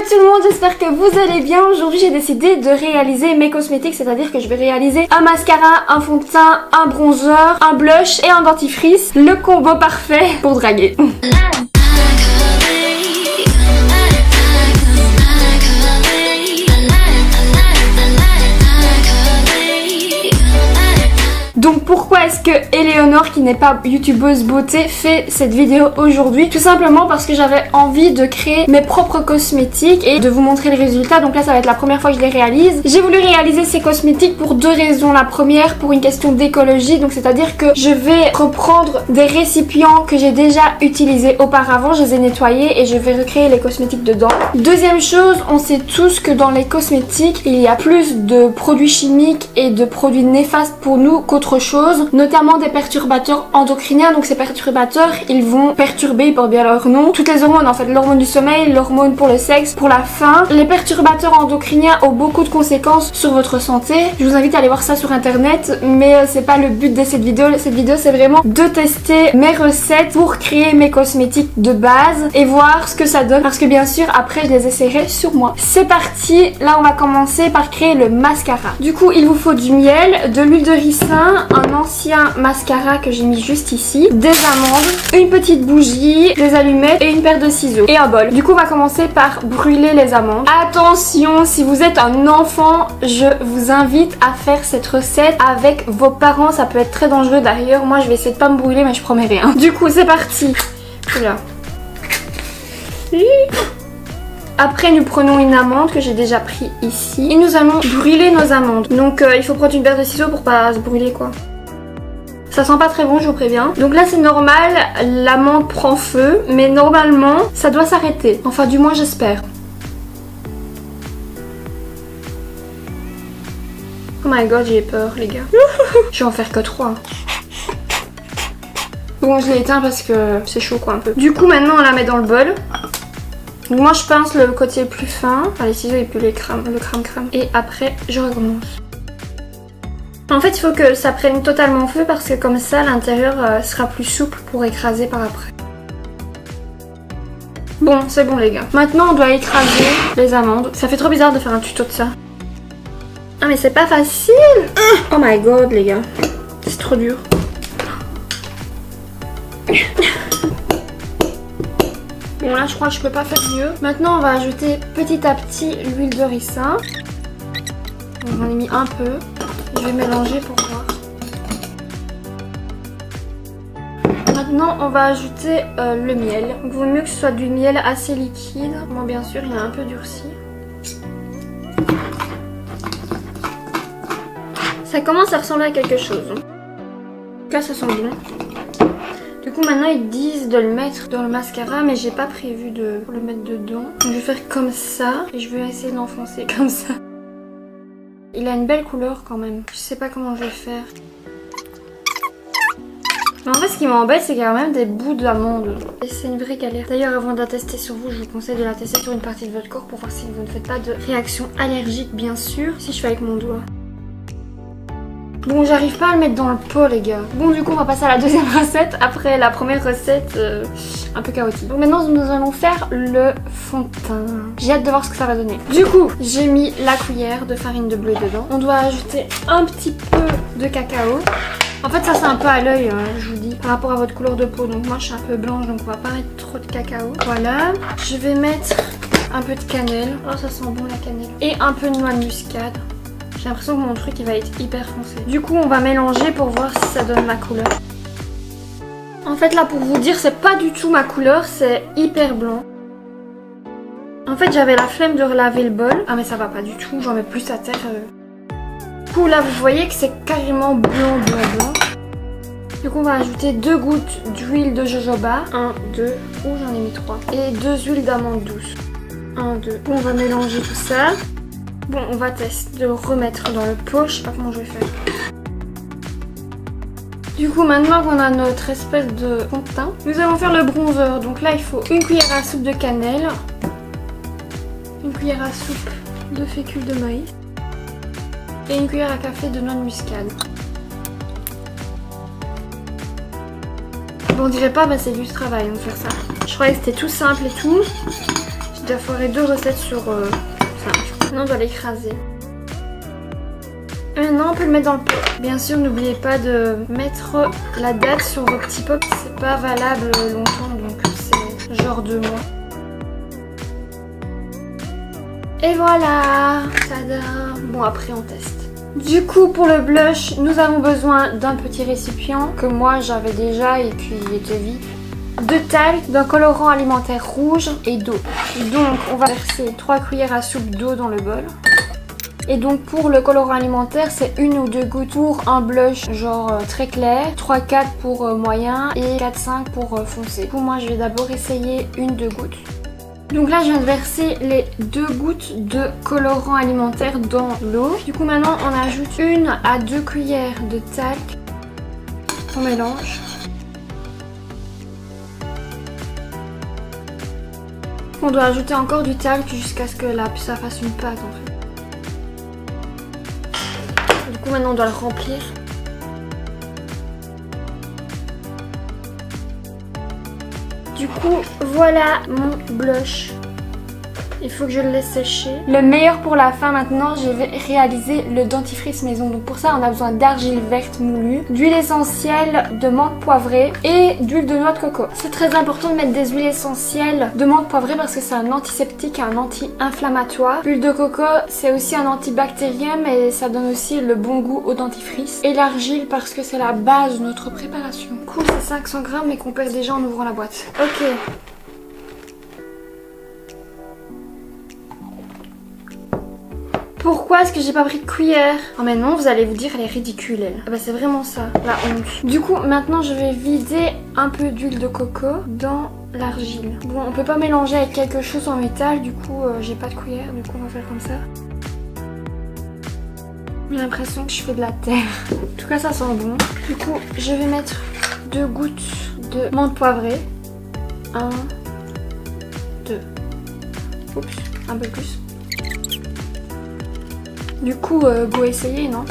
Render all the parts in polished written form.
tout le monde, j'espère que vous allez bien. Aujourd'hui j'ai décidé de réaliser mes cosmétiques, c'est-à-dire que je vais réaliser un mascara, un fond de teint, un bronzer, un blush et un dentifrice. Le combo parfait pour draguer. Donc pourquoi est-ce que Eleonore, qui n'est pas youtubeuse beauté, fait cette vidéo aujourd'hui? Tout simplement parce que j'avais envie de créer mes propres cosmétiques et de vous montrer le résultat. Donc là ça va être la première fois que je les réalise. J'ai voulu réaliser ces cosmétiques pour deux raisons. La première, pour une question d'écologie, donc c'est-à-dire que je vais reprendre des récipients que j'ai déjà utilisés auparavant, je les ai nettoyés et je vais recréer les cosmétiques dedans. Deuxième chose, on sait tous que dans les cosmétiques il y a plus de produits chimiques et de produits néfastes pour nous qu'autre chose, notamment des perturbateurs endocriniens. Donc ces perturbateurs, ils vont perturber, ils portent bien leur nom, toutes les hormones en fait, l'hormone du sommeil, l'hormone pour le sexe, pour la faim. Les perturbateurs endocriniens ont beaucoup de conséquences sur votre santé. Je vous invite à aller voir ça sur internet, mais c'est pas le but de cette vidéo. Cette vidéo c'est vraiment de tester mes recettes pour créer mes cosmétiques de base et voir ce que ça donne, parce que bien sûr après je les essaierai sur moi. C'est parti, là on va commencer par créer le mascara. Du coup il vous faut du miel, de l'huile de ricin, un ancien mascara que j'ai mis juste ici, des amandes, une petite bougie, des allumettes et une paire de ciseaux et un bol. Du coup on va commencer par brûler les amandes. Attention, si vous êtes un enfant, je vous invite à faire cette recette avec vos parents, ça peut être très dangereux. D'ailleurs moi je vais essayer de pas me brûler mais je promets rien. Du coup c'est parti. Oula. Après nous prenons une amande que j'ai déjà pris ici et nous allons brûler nos amandes. Donc il faut prendre une paire de ciseaux pour pas se brûler quoi. Ça sent pas très bon, je vous préviens. Donc là c'est normal, l'amande prend feu, mais normalement ça doit s'arrêter. Enfin du moins j'espère. Oh my god, j'ai peur les gars. Je vais en faire que 3. Bon je l'ai éteint parce que c'est chaud quoi un peu. Du coup maintenant on la met dans le bol. Donc moi je pince le côté le plus fin, enfin les ciseaux et puis le crème. Et après je recommence. En fait il faut que ça prenne totalement feu parce que comme ça l'intérieur sera plus souple pour écraser par après. Bon c'est bon les gars. Maintenant on doit écraser les amandes. Ça fait trop bizarre de faire un tuto de ça. Ah mais c'est pas facile. Oh my god les gars. C'est trop dur. Bon là je crois que je peux pas faire mieux. Maintenant on va ajouter petit à petit l'huile de ricin. J'en ai mis un peu. Je vais mélanger pour voir. Maintenant on va ajouter le miel. Donc il vaut mieux que ce soit du miel assez liquide. Moi bien sûr il est un peu durci. Ça commence à ressembler à quelque chose. Là ça sent bon. Du coup maintenant ils disent de le mettre dans le mascara mais j'ai pas prévu de le mettre dedans. Donc, je vais faire comme ça et je vais essayer d'enfoncer comme ça. Il a une belle couleur quand même. Je sais pas comment je vais faire. Mais en fait ce qui m'embête c'est qu'il y a quand même des bouts d'amande. Et c'est une vraie galère. D'ailleurs avant de la tester sur vous, je vous conseille de la tester sur une partie de votre corps pour voir si vous ne faites pas de réaction allergique bien sûr. Si je fais avec mon doigt. Bon j'arrive pas à le mettre dans le pot les gars. Bon du coup on va passer à la deuxième recette après la première recette un peu chaotique. Donc maintenant nous allons faire le fond de teint. J'ai hâte de voir ce que ça va donner. Du coup j'ai mis la cuillère de farine de bleu dedans. On doit ajouter un petit peu de cacao. En fait ça c'est un peu à l'œil je vous dis par rapport à votre couleur de peau. Donc moi je suis un peu blanche donc on va pas mettre trop de cacao. Voilà. Je vais mettre un peu de cannelle. Oh ça sent bon la cannelle. Et un peu de noix de muscade. J'ai l'impression que mon truc il va être hyper foncé. Du coup on va mélanger pour voir si ça donne ma couleur. En fait là pour vous dire c'est pas du tout ma couleur, c'est hyper blanc. En fait j'avais la flemme de relaver le bol. Ah mais ça va pas du tout, j'en mets plus à terre. Du coup là vous voyez que c'est carrément blanc. Du coup on va ajouter 2 gouttes d'huile de jojoba. 1, 2, j'en ai mis 3. Et 2 huiles d'amande douce. 1, 2. On va mélanger tout ça. Bon, on va tester de le remettre dans le pot, je sais pas comment je vais faire. Du coup, maintenant qu'on a notre espèce de fond de teint, nous allons faire le bronzer. Donc là, il faut une cuillère à soupe de cannelle, une cuillère à soupe de fécule de maïs et une cuillère à café de noix de muscade. Bon, on dirait pas, bah c'est du travail de faire ça. Je croyais que c'était tout simple et tout. J'ai déjà foiré 2 recettes sur 5. Maintenant on doit l'écraser. Maintenant on peut le mettre dans le pot. Bien sûr n'oubliez pas de mettre la date sur vos petits pots. C'est pas valable longtemps donc c'est genre 2 mois. Et voilà, tada. Bon après on teste. Du coup pour le blush nous avons besoin d'un petit récipient que moi j'avais déjà et puis il était vide. De talc, d'un colorant alimentaire rouge et d'eau. Donc on va verser 3 cuillères à soupe d'eau dans le bol. Et donc pour le colorant alimentaire c'est 1 ou 2 gouttes pour un blush genre très clair, 3-4 pour moyen et 4-5 pour foncé. Du coup moi je vais d'abord essayer 1-2 gouttes. Donc là je viens de verser les 2 gouttes de colorant alimentaire dans l'eau. Du coup maintenant on ajoute 1 à 2 cuillères de talc. On mélange. On doit ajouter encore du talc jusqu'à ce que ça fasse une pâte en fait. Du coup maintenant on doit le remplir. Du coup voilà mon blush. Il faut que je le laisse sécher. Le meilleur pour la fin maintenant, je vais réaliser le dentifrice maison. Donc pour ça on a besoin d'argile verte moulue, d'huile essentielle de menthe poivrée et d'huile de noix de coco. C'est très important de mettre des huiles essentielles de menthe poivrée parce que c'est un antiseptique et un anti-inflammatoire. L'huile de coco c'est aussi un antibactérien mais ça donne aussi le bon goût au dentifrice. Et l'argile parce que c'est la base de notre préparation. Du coup c'est 500 g mais qu'on perd déjà en ouvrant la boîte. Ok. Pourquoi est-ce que j'ai pas pris de cuillère? Oh mais non, vous allez vous dire elle est ridicule elle. Ah bah c'est vraiment ça, la honte. Du coup maintenant je vais vider un peu d'huile de coco dans l'argile. Bon on peut pas mélanger avec quelque chose en métal, du coup j'ai pas de cuillère, du coup on va faire comme ça. J'ai l'impression que je fais de la terre. En tout cas ça sent bon. Du coup je vais mettre 2 gouttes de menthe poivrée. 1, 2. Oups, un peu plus. Du coup, go essayer, non?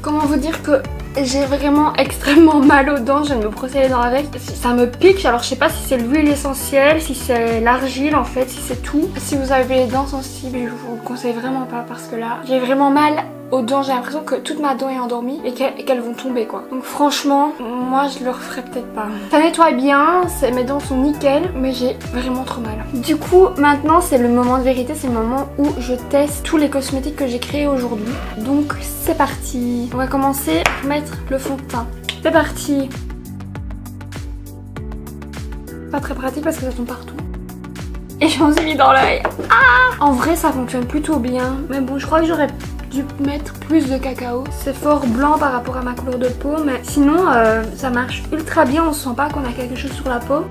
Comment vous dire que j'ai vraiment extrêmement mal aux dents, je viens de me brosser les dents avec. Ça me pique, alors je sais pas si c'est l'huile essentielle, si c'est l'argile en fait, si c'est tout. Si vous avez les dents sensibles, je vous le conseille vraiment pas parce que là, j'ai vraiment mal aux dents. J'ai l'impression que toute ma dent est endormie et qu'elles vont tomber quoi. Donc franchement, moi je le referai peut-être pas. Ça nettoie bien, mes dents sont nickel, mais j'ai vraiment trop mal. Du coup, maintenant c'est le moment de vérité, c'est le moment où je teste tous les cosmétiques que j'ai créés aujourd'hui. Donc c'est parti. On va commencer par mettre le fond de teint. C'est parti. Pas très pratique parce que ça tombe partout. Et j'en suis mis dans l'œil. Ah! En vrai ça fonctionne plutôt bien. Mais bon, je crois que j'aurais dû mettre plus de cacao. C'est fort blanc par rapport à ma couleur de peau, mais sinon ça marche ultra bien, on sent pas qu'on a quelque chose sur la peau.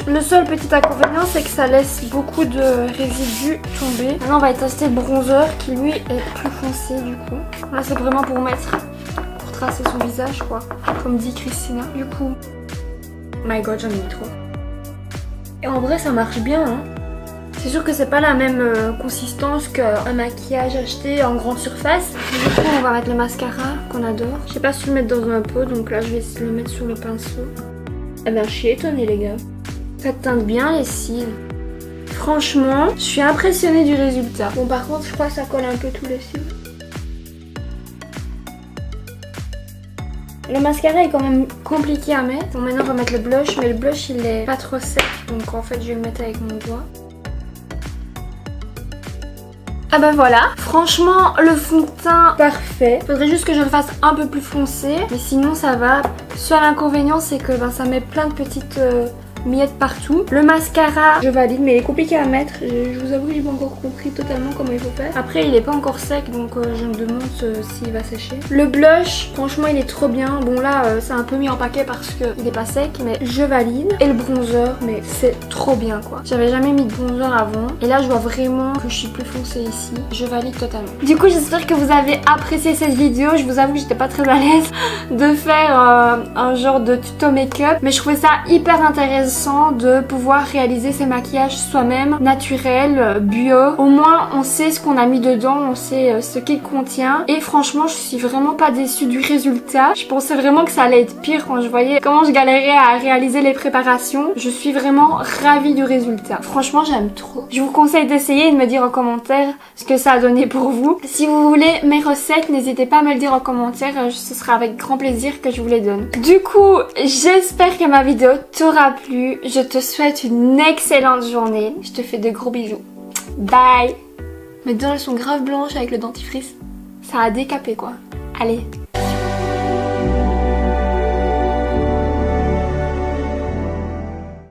Le seul petit inconvénient c'est que ça laisse beaucoup de résidus tomber. Maintenant on va tester le bronzer qui lui est plus foncé du coup. Là c'est vraiment pour tracer son visage quoi, comme dit Christina. Du coup, my god j'en ai mis trop. Et en vrai ça marche bien hein. C'est sûr que c'est pas la même consistance qu'un maquillage acheté en grande surface. Du coup on va mettre le mascara qu'on adore. Je sais pas si je le mettre dans un pot, donc là je vais essayer de le mettre sur le pinceau. Eh ben je suis étonnée les gars. Ça teinte bien les cils. Franchement, je suis impressionnée du résultat. Bon par contre je crois que ça colle un peu tous les cils. Le mascara est quand même compliqué à mettre. Bon maintenant on va mettre le blush, mais le blush il est pas trop sec. Donc en fait je vais le mettre avec mon doigt. Ah bah voilà, franchement le fond de teint parfait. Faudrait juste que je le fasse un peu plus foncé, mais sinon ça va. Seul inconvénient c'est que ça met plein de petites miettes partout. Le mascara je valide mais il est compliqué à mettre. Je vous avoue que j'ai pas encore compris totalement comment il faut faire. Après il est pas encore sec donc je me demande s'il va sécher. Le blush franchement il est trop bien. Bon là c'est un peu mis en paquet parce qu'il est pas sec mais je valide. Et le bronzer mais c'est trop bien quoi. J'avais jamais mis de bronzer avant et là je vois vraiment que je suis plus foncée ici. Je valide totalement. Du coup j'espère que vous avez apprécié cette vidéo. Je vous avoue que j'étais pas très à l'aise de faire un genre de tuto make-up mais je trouvais ça hyper intéressant intéressant de pouvoir réaliser ses maquillages soi-même, naturel, bio. Au moins on sait ce qu'on a mis dedans, on sait ce qu'il contient. Et franchement je suis vraiment pas déçue du résultat. Je pensais vraiment que ça allait être pire quand je voyais comment je galérais à réaliser les préparations. Je suis vraiment ravie du résultat. Franchement j'aime trop. Je vous conseille d'essayer et de me dire en commentaire ce que ça a donné pour vous. Si vous voulez mes recettes, n'hésitez pas à me le dire en commentaire. Ce sera avec grand plaisir que je vous les donne. Du coup, j'espère que ma vidéo t'aura plu. Je te souhaite une excellente journée. Je te fais de gros bisous. Bye. Mes dents elles sont grave blanches avec le dentifrice. Ça a décapé quoi. Allez.